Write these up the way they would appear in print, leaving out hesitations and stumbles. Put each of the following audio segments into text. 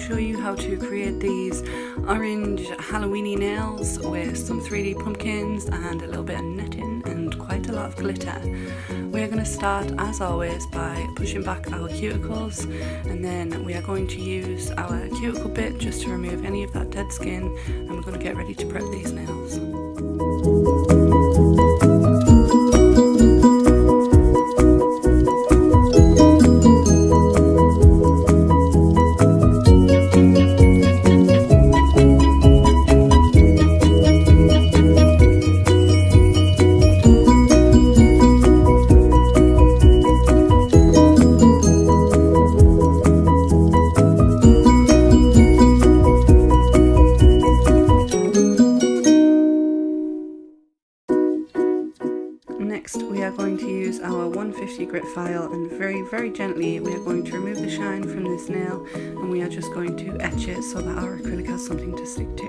show you how to create these orange Halloweeny nails with some 3D pumpkins and a little bit of netting and quite a lot of glitter. We are going to start as always by pushing back our cuticles, and then we are going to use our cuticle bit just to remove any of that dead skin, and we're going to get ready to prep these nails. Next, we are going to use our 150 grit file, and very gently we are going to remove the shine from this nail, and we are just going to etch it so that our acrylic has something to stick to.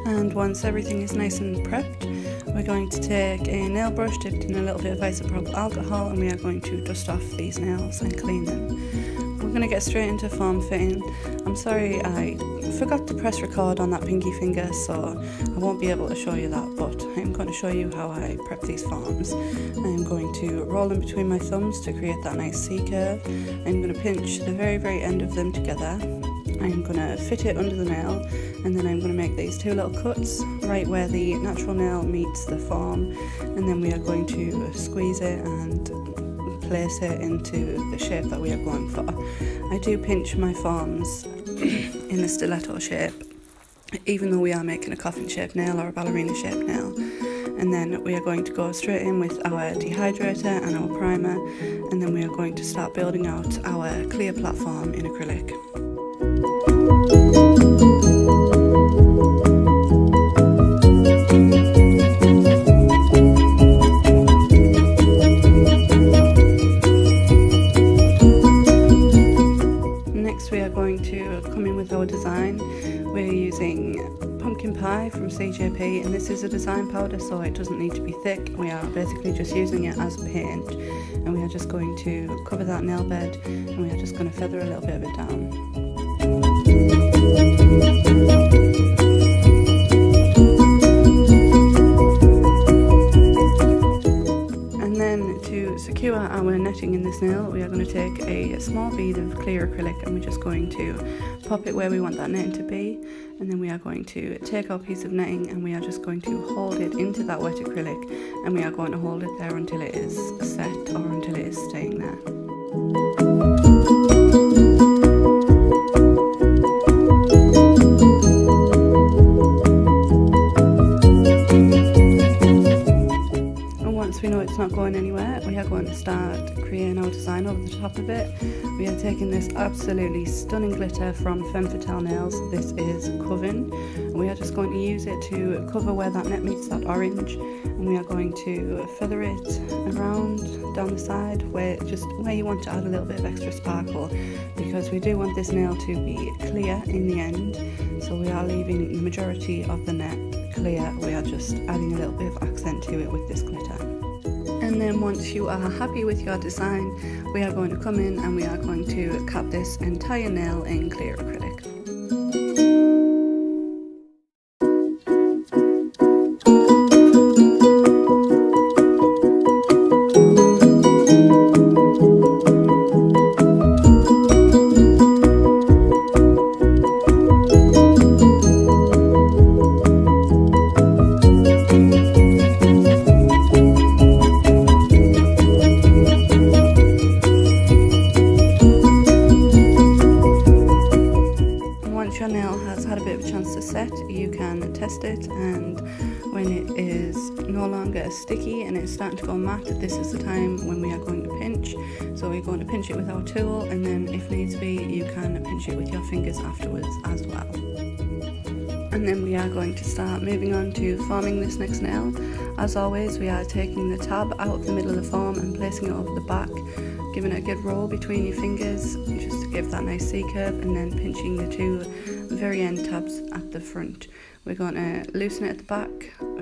And once everything is nice and prepped, we're going to take a nail brush dipped in a little bit of isopropyl alcohol, and we are going to dust off these nails and clean them. We're going to get straight into form fitting. I'm sorry I forgot to press record on that pinky finger, so I won't be able to show you that, but I'm going to show you how I prep these forms. I'm going to roll them between my thumbs to create that nice C-curve. I'm going to pinch the very end of them together. I'm going to fit it under the nail, and then I'm going to make these two little cuts right where the natural nail meets the form, and then we are going to squeeze it and place it into the shape that we are going for. I do pinch my forms in a stiletto shape, even though we are making a coffin shaped nail or a ballerina shaped nail. And then we are going to go straight in with our dehydrator and our primer, and then we are going to start building out our clear platform in acrylic. Our design, we're using pumpkin pie from CJP, and this is a design powder, so it doesn't need to be thick. We are basically just using it as paint, and we are just going to cover that nail bed, and we are just going to feather a little bit of it down. To secure our netting in this nail, we are going to take a small bead of clear acrylic, and we're just going to pop it where we want that netting to be, and then we are going to take our piece of netting and we are just going to hold it into that wet acrylic, and we are going to hold it there until it is set or until it is staying there. We know it's not going anywhere, we are going to start creating our design over the top of it. We are taking this absolutely stunning glitter from Femme Fatale nails. This is Coven, and we are just going to use it to cover where that net meets that orange, and we are going to feather it around down the side where you want to add a little bit of extra sparkle, because we do want this nail to be clear in the end, so we are leaving the majority of the net clear. We are just adding a little bit of accent to it with this glitter. And then once you are happy with your design, we are going to come in and we are going to cap this entire nail in clear acrylic. Your nail has had a bit of a chance to set, you can test it, and when it is no longer sticky and it's starting to go matte, this is the time when we are going to pinch. So we're going to pinch it with our tool, and then if needs be you can pinch it with your fingers afterwards as well. And then we are going to start moving on to forming this next nail. As always, we are taking the tab out of the middle of the form and placing it over the back, giving it a good roll between your fingers just to give that nice C-curve, and then pinching the two very end tabs at the front. We're going to loosen it at the back,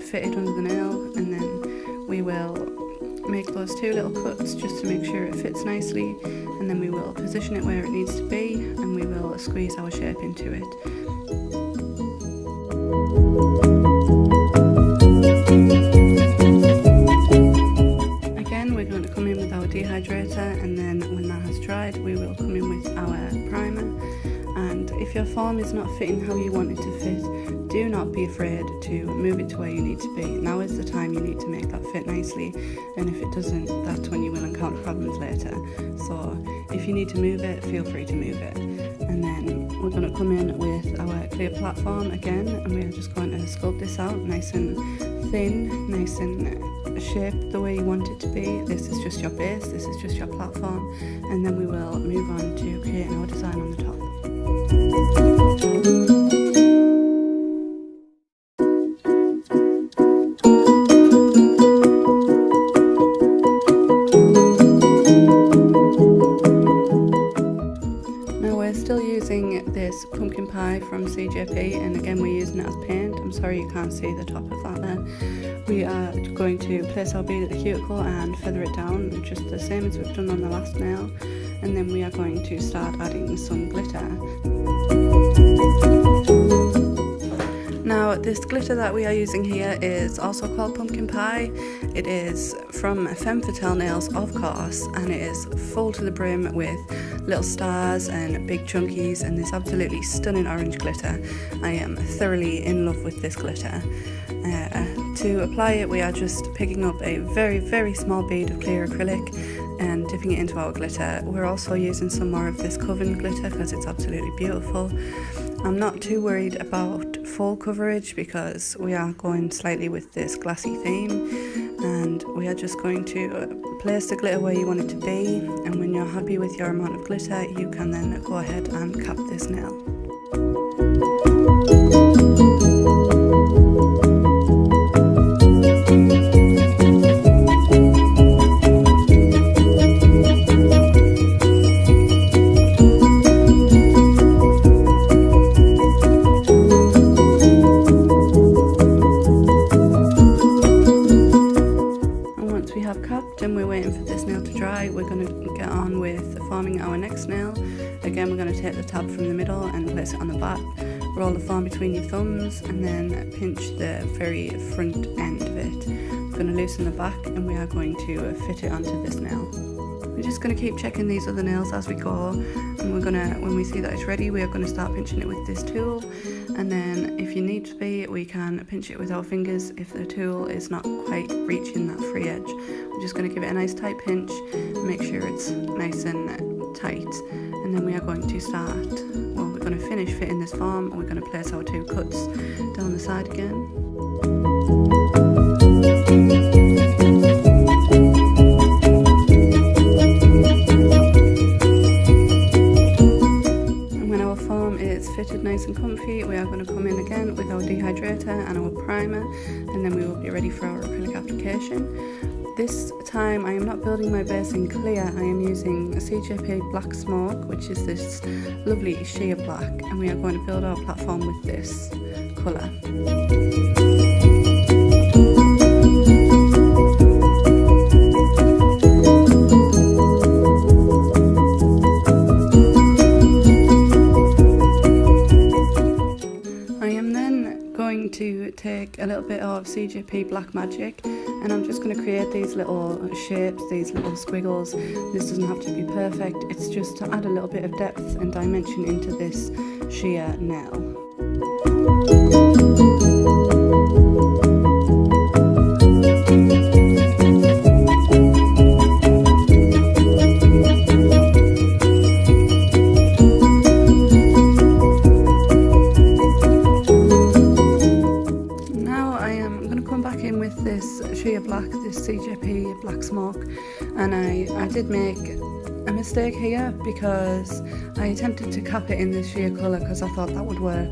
fit it under the nail, and then we will make those 2 little cuts just to make sure it fits nicely, and then we will position it where it needs to be and we will squeeze our shape into it. Again, we're going to come in with our dehydrator, and then when that has dried we will come in with our primer. And if your form is not fitting how you want it to fit, do not be afraid to move it to where you need to be. Now is the time you need to make that fit nicely, and if it doesn't, that's when you will encounter problems later. So if you need to move it, feel free to move it. And then we're going to come in with our clear platform again, and we are just going to sculpt this out nice and thin, nice and shaped the way you want it to be. This is just your base, this is just your platform, and then we will move on to creating our design on the top. Now we're still using this pumpkin pie from CJP, and again we're using it as paint. I'm sorry you can't see the top of that there. We are going to place our bead at the cuticle and feather it down just the same as we've done on the last nail, and then we are going to start adding some glitter. Now this glitter that we are using here is also called pumpkin pie. It is from Femme Fatale nails, of course, and it is full to the brim with little stars and big chunkies and this absolutely stunning orange glitter. I am thoroughly in love with this glitter. To apply it, we are just picking up a very small bead of clear acrylic and dipping it into our glitter. We're also using some more of this coven glitter because it's absolutely beautiful. I'm not too worried about full coverage because we are going slightly with this glassy theme, and we are just going to place the glitter where you want it to be, and when you're happy with your amount of glitter you can then go ahead and cap this nail. And we're waiting for this nail to dry, we're going to get on with forming our next nail. Again, we're going to take the tab from the middle and place it on the back, roll the form between your thumbs, and then pinch the very front end of it. We're going to loosen the back and we are going to fit it onto this nail. We're just going to keep checking these other nails as we go, and we're going to, when we see that it's ready, we are going to start pinching it with this tool, and then if you need to be, we can pinch it with our fingers if the tool is not quite reaching that free edge. We're just going to give it a nice tight pinch and make sure it's nice and tight, and then we are going to start, well, we're going to finish fitting this form, and we're going to place our 2 cuts down the side again. Fitted nice and comfy, we are going to come in again with our dehydrator and our primer, and then we will be ready for our acrylic application. This time I am not building my base in clear, I am using a CJP Black Smoke, which is this lovely sheer black, and we are going to build our platform with this colour. To take a little bit of CJP Black Magic, and I'm just going to create these little shapes, these little squiggles. This doesn't have to be perfect, it's just to add a little bit of depth and dimension into this sheer nail. This CJP Black Smoke, and I did make a mistake here because I attempted to cap it in this sheer colour because I thought that would work,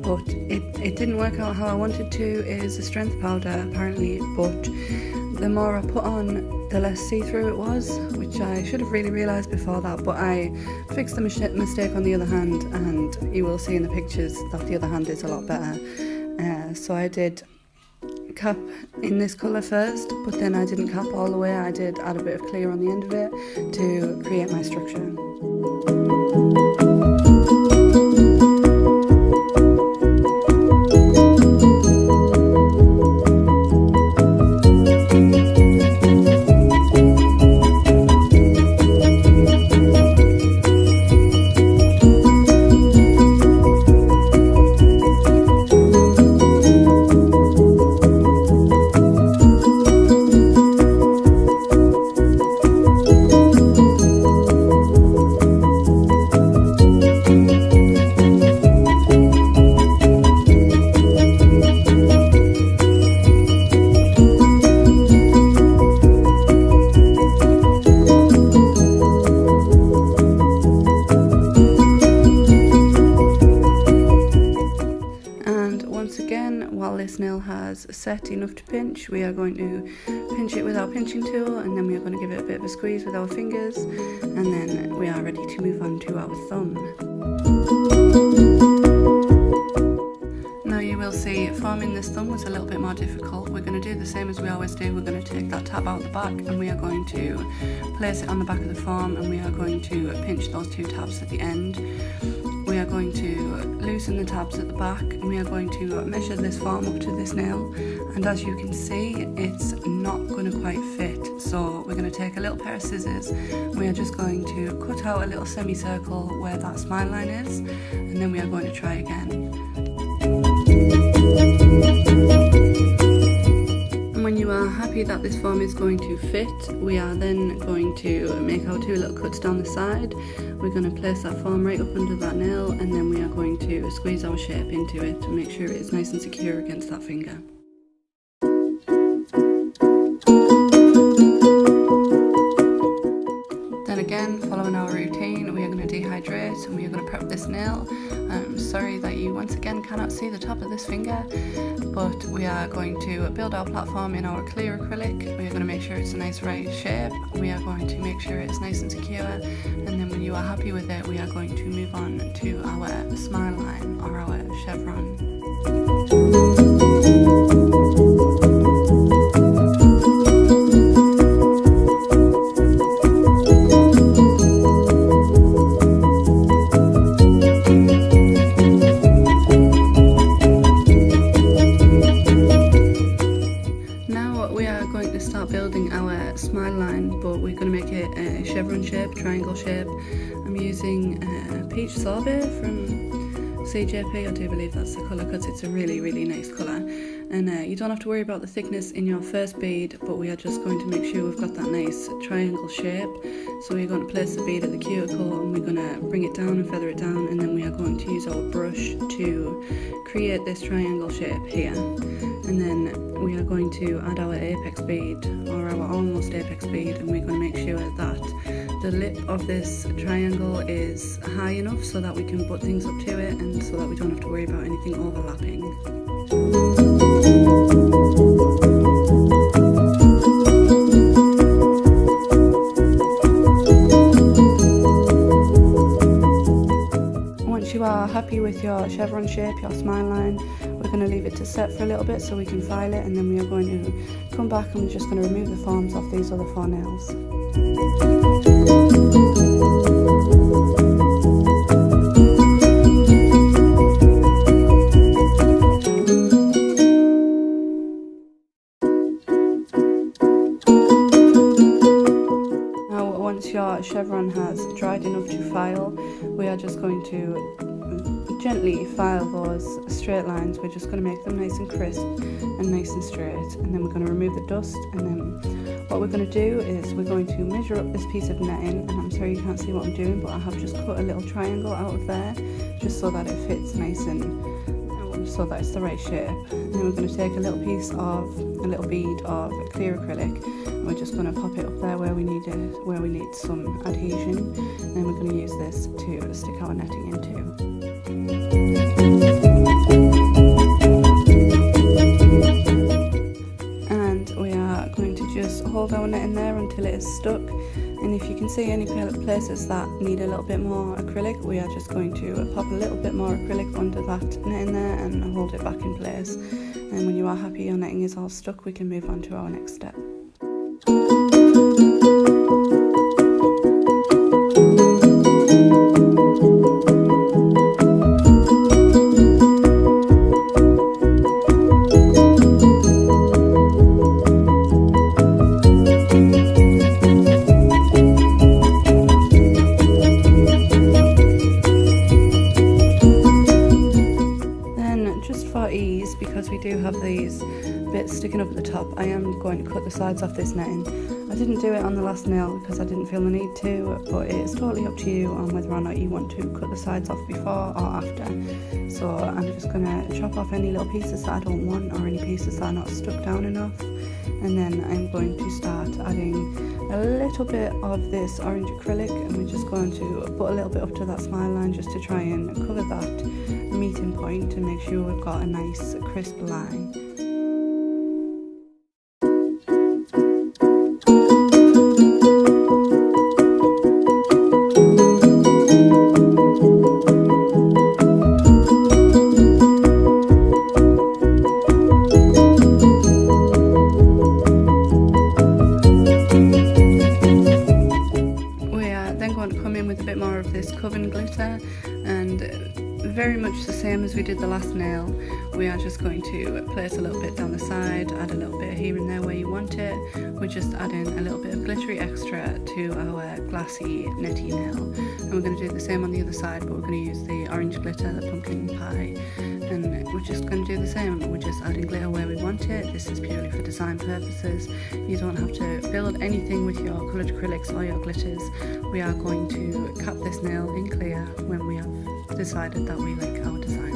but it didn't work out how I wanted to. It is a strength powder apparently, but the more I put on, the less see-through it was, which I should have really realised before that, but I fixed the mistake on the other hand, and you will see in the pictures that the other hand is a lot better. So I did cap in this colour first, but then I didn't cap all the way. I did add a bit of clear on the end of it to create my structure. While this nail has set enough to pinch, we are going to pinch it with our pinching tool, and then we are going to give it a bit of a squeeze with our fingers, and then we are ready to move on to our thumb. Now you will see forming this thumb was a little bit more difficult. We're going to do the same as we always do. We're going to take that tab out the back and we are going to place it on the back of the form, and we are going to pinch those two tabs at the end. We are going to loosen the tabs at the back, and we are going to measure this form up to this nail, and as you can see it's not going to quite fit, so we're going to take a little pair of scissors. We are just going to cut out a little semicircle where that smile line is, and then we are going to try again. When you are happy that this form is going to fit, we are then going to make our two little cuts down the side. We're going to place that form right up under that nail, and then we are going to squeeze our shape into it to make sure it's nice and secure against that finger. Then again, following our routine, we are going to dehydrate and we are going to prep this nail. I'm sorry that you once again cannot see the top of this finger, but we are going to build our platform in our clear acrylic. We are going to make sure it's a nice right shape. We are going to make sure it's nice and secure, and then when you are happy with it, we are going to move on to our smile line or our chevron. Building our smile line, but we're going to make it a chevron shape, triangle shape. I'm using peach sorbet from CJP, I do believe that's the colour because it's a really nice colour, and you don't have to worry about the thickness in your first bead, but we are just going to make sure we've got that nice triangle shape. So we're going to place the bead at the cuticle, and we're going to bring it down and feather it down, and then we are going to use our brush to create this triangle shape here. And then we are going to add our apex bead, or our almost apex bead, and we're going to make sure that the lip of this triangle is high enough so that we can put things up to it, and so that we don't have to worry about anything overlapping. Once you are happy with your chevron shape, your smile line, we're going to leave it to set for a little bit so we can file it, and then we are going to come back and we're just going to remove the forms off these other 4 nails. Now once your chevron has dried enough to file, we are just going to gently file those straight lines. We're just going to make them nice and crisp and nice and straight, and then we're going to remove the dust, and then what we're going to do is we're going to measure up this piece of netting, and I'm sorry you can't see what I'm doing, but I have just cut a little triangle out of there just so that it fits nice and so that it's the right shape. And then we're going to take a little bead of clear acrylic, and we're just going to pop it up there where we need it, where we need some adhesion, and then we're going to use this to stick our netting into. And we are going to just hold our net in there until it is stuck, And if you can see any places that need a little bit more acrylic, we are just going to pop a little bit more acrylic under that netting there and hold it back in place. And when you are happy your netting is all stuck, we can move on to our next step. Because we do have these bits sticking up at the top, I am going to cut the sides off this netting. I didn't do it on the last nail because I didn't feel the need to, but it's totally up to you on whether or not you want to cut the sides off before or after. So I'm just going to chop off any little pieces that I don't want or any pieces that are not stuck down enough, and then I'm going to start adding a little bit of this orange acrylic, and we're just going to put a little bit up to that smile line just to try and cover that meeting point to make sure we've got a nice crisp line. Glitter, and very much the same as we did the last nail, we are just going to place a little bit down the side, add a little bit here and there where you want it. We're just adding a little bit of glittery extra to our glassy netty nail, and we're going to do the same on the other side, but we're going to use the orange glitter, the pumpkin pie, and we're just going to do the same. We're just adding glitter where we want it. This is purely for design purposes. You don't have to build anything with your coloured acrylics or your glitters. We are going to cap this nail in clear when we have decided that we like our design.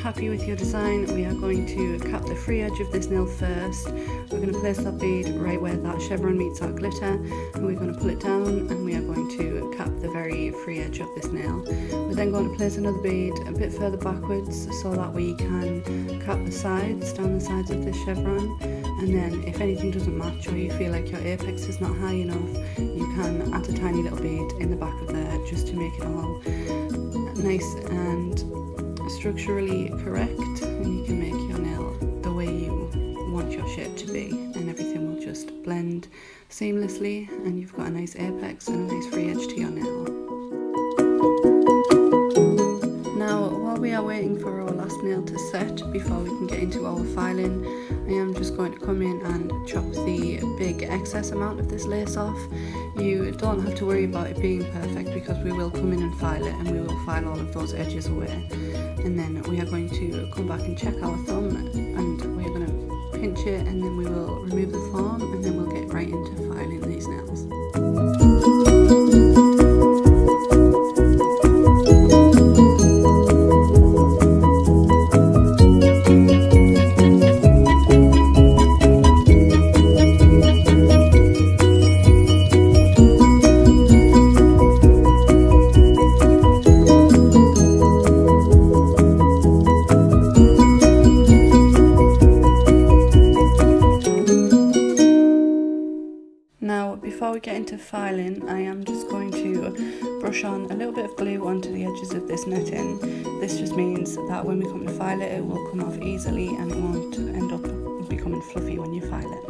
Happy with your design, we are going to cap the free edge of this nail first. We're going to place that bead right where that chevron meets our glitter, and we're going to pull it down, and we are going to cap the very free edge of this nail. We're then going to place another bead a bit further backwards so that we can cap the sides, down the sides of this chevron, and then if anything doesn't match or you feel like your apex is not high enough, you can add a tiny little bead in the back of there just to make it all nice and structurally correct, and you can make your nail the way you want your shape to be, and everything will just blend seamlessly, and you've got a nice apex and a nice free edge to your nail. Now, while we are waiting for our last nail to set before we can get into our filing, I am just going to come in and chop the big excess amount of this lace off. You don't have to worry about it being perfect because we will come in and file it, and we will file all of those edges away. And then we are going to come back and check our thumb, and we're going to pinch it, and then we will remove the foam, and then we'll get right into filing these nails. Before we get into filing, I am just going to brush on a little bit of glue onto the edges of this netting. This just means that when we come to file it, it will come off easily and it won't end up becoming fluffy when you file it.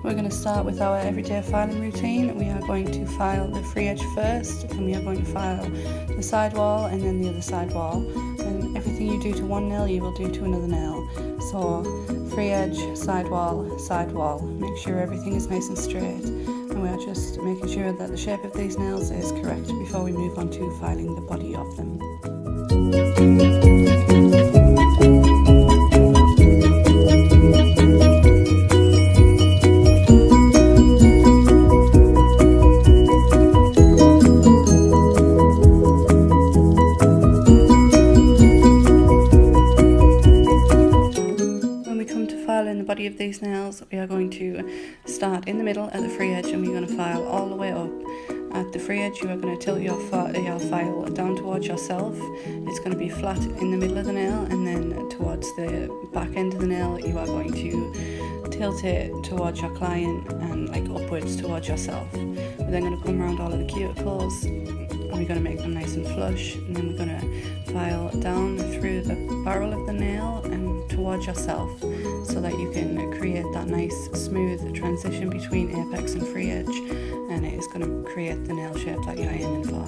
We're going to start with our everyday filing routine. We are going to file the free edge first, and we are going to file the side wall and then the other side wall. And everything you do to one nail, you will do to another nail. So free edge, side wall, make sure everything is nice and straight, and we are just making sure that the shape of these nails is correct before we move on to filing the body of them. body of these nails, we are going to start in the middle at the free edge, and we're going to file all the way up. At the free edge, you are going to tilt your file down towards yourself. It's going to be flat in the middle of the nail, and then towards the back end of the nail, you are going to tilt it towards your client and like upwards towards yourself. We're then going to come around all of the cuticles, and we're going to make them nice and flush, and then we're going to file down through the barrel of the nail and towards yourself, so that you can create that nice smooth transition between apex and free edge, and it is going to create the nail shape that you're aiming for.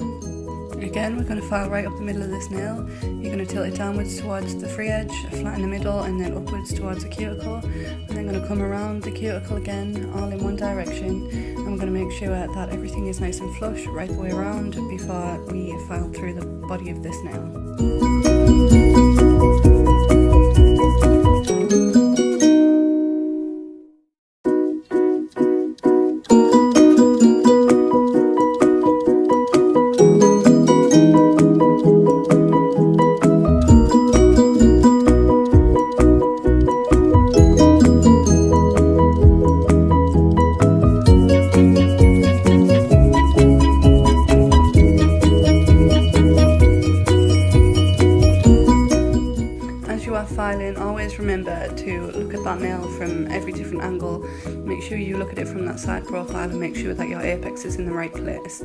Again, we're going to file right up the middle of this nail. You're going to tilt it downwards towards the free edge, flat in the middle, and then upwards towards the cuticle. And then going to come around the cuticle again, all in one direction. And we're going to make sure that everything is nice and flush right the way around before we file through the body of this nail. Filing, always remember to look at that nail from every different angle. Make sure you look at it from that side profile and make sure that your apex is in the right place.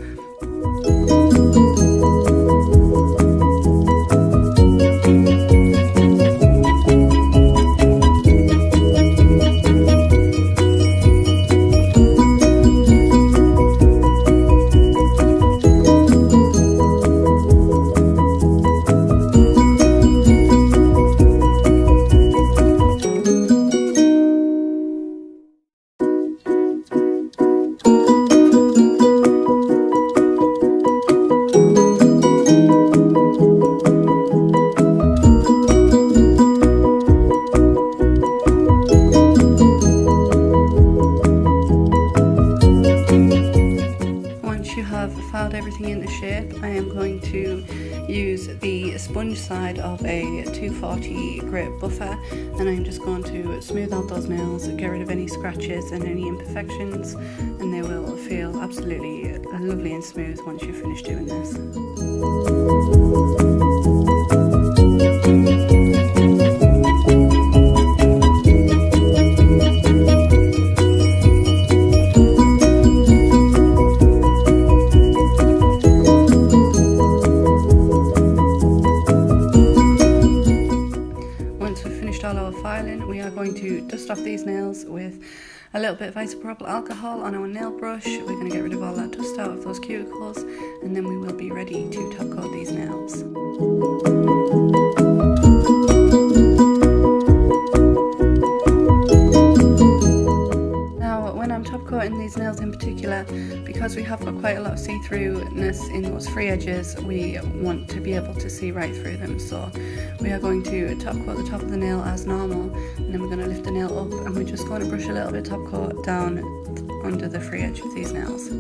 Filed everything into shape, I am going to use the sponge side of a 240 grit buffer, and I'm just going to smooth out those nails, get rid of any scratches and any imperfections, and they will feel absolutely lovely and smooth once you finish doing this. Filing, we are going to dust off these nails with a little bit of isopropyl alcohol on our nail brush. We're going to get rid of all that dust out of those cuticles, and then we will be ready to top coat these nails. Top coating these nails in particular, because we have got quite a lot of see-throughness in those free edges, we want to be able to see right through them, so we are going to top coat the top of the nail as normal, and then we're going to lift the nail up, and we're just going to brush a little bit top coat down under the free edge of these nails.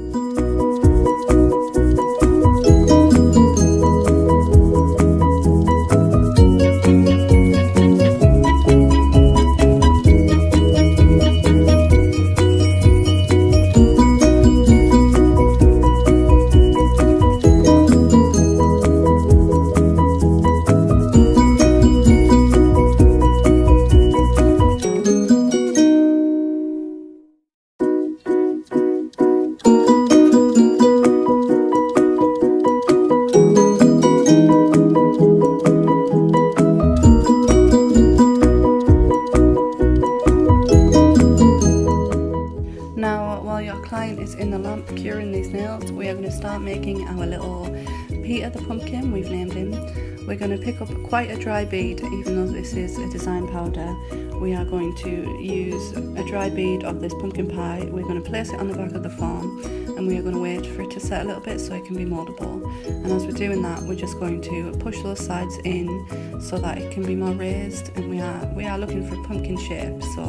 Is in the lamp curing these nails, we are going to start making our little Peter the pumpkin, we've named him. We're going to pick up quite a dry bead, even though this is a design powder. We are going to use a dry bead of this pumpkin pie. We're going to place it on the back of the foam, and we are going to wait for it to set a little bit so it can be mouldable. And as we're doing that, we're just going to push those sides in so that it can be more raised, and we are looking for a pumpkin shape, so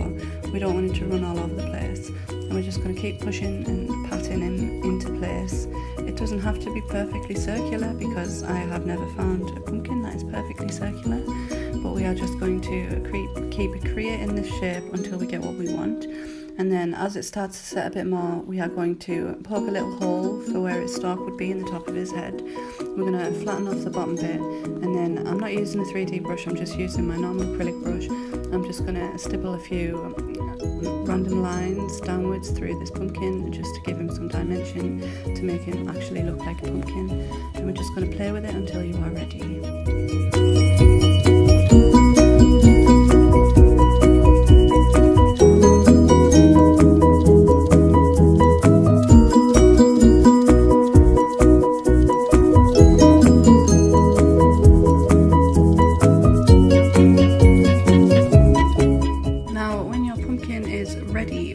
we don't want it to run all over the place. And we're just going to keep pushing and patting him into place. It doesn't have to be perfectly circular, because I have never found a pumpkin that is perfectly circular, but we are just going to keep creating this shape until we get what we want. And then as it starts to set a bit more, we are going to poke a little hole for where its stalk would be in the top of his head. We're going to flatten off the bottom bit, and then I'm not using a 3D brush, I'm just using my normal acrylic brush. I'm just going to stipple a few random lines downwards through this pumpkin just to give him some dimension, to make him actually look like a pumpkin. And we're just going to play with it until you are ready.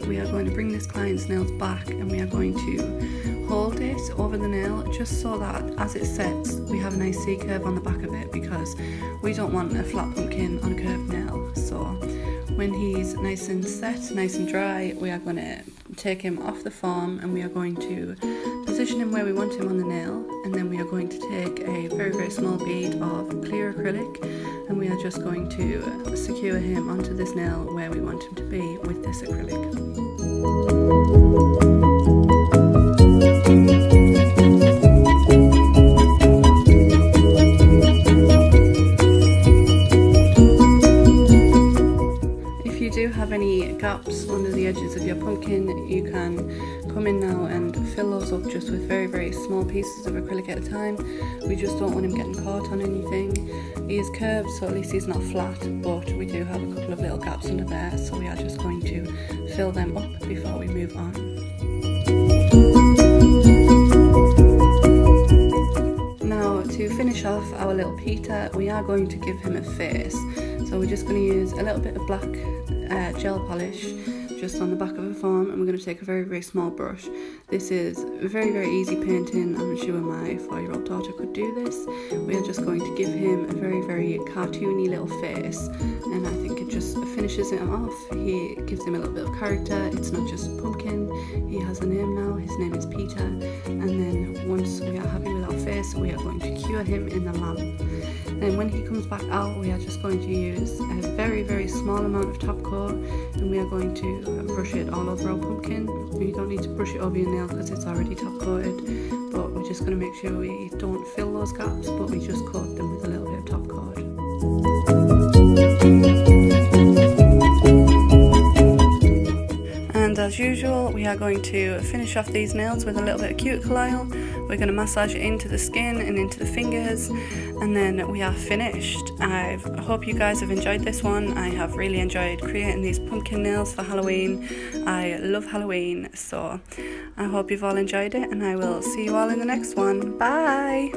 We are going to bring this client's nails back, and we are going to hold it over the nail just so that as it sets we have a nice C curve on the back of it, because we don't want a flat pumpkin on a curved nail. So when he's nice and set, nice and dry, we are going to take him off the form and we are going to position him where we want him on the nail, and then we are going to take a very, very small bead of clear acrylic and we are just going to secure him onto this nail where we want him to be with this acrylic. If you do have any gaps under the edges of your pumpkin, you can come in now and fill those up just with very, very small pieces of acrylic at a time. We just don't want him getting caught on anything. He is curved, so at least he's not flat, but we do have a couple of little gaps under there, so we are just going to fill them up before we move on. Now, to finish off our little Peter, we are going to give him a face. So we're just going to use a little bit of black gel polish just on the back of a form, and we're going to take a very, very small brush. This is very, very easy painting. I'm sure my 4-year-old daughter could do this. We are just going to give him a very, very cartoony little face, and I think it just finishes him off. He gives him a little bit of character. It's not just pumpkin, he has a name now. His name is Peter. And then once we are happy with our face, we are going to cure him in the lamp. Then when he comes back out, we are just going to use a very, very small amount of top coat, and we are going to brush it all over our pumpkin. You don't need to brush it over your nail because it's already top coated, but we're just going to make sure we don't fill those gaps, but we just coat them with a little bit of top coat. And as usual, we are going to finish off these nails with a little bit of cuticle oil. We're going to massage it into the skin and into the fingers, and then we are finished. I hope you guys have enjoyed this one. I have really enjoyed creating these pumpkin nails for Halloween. I love Halloween, so I hope you've all enjoyed it, and I will see you all in the next one. Bye!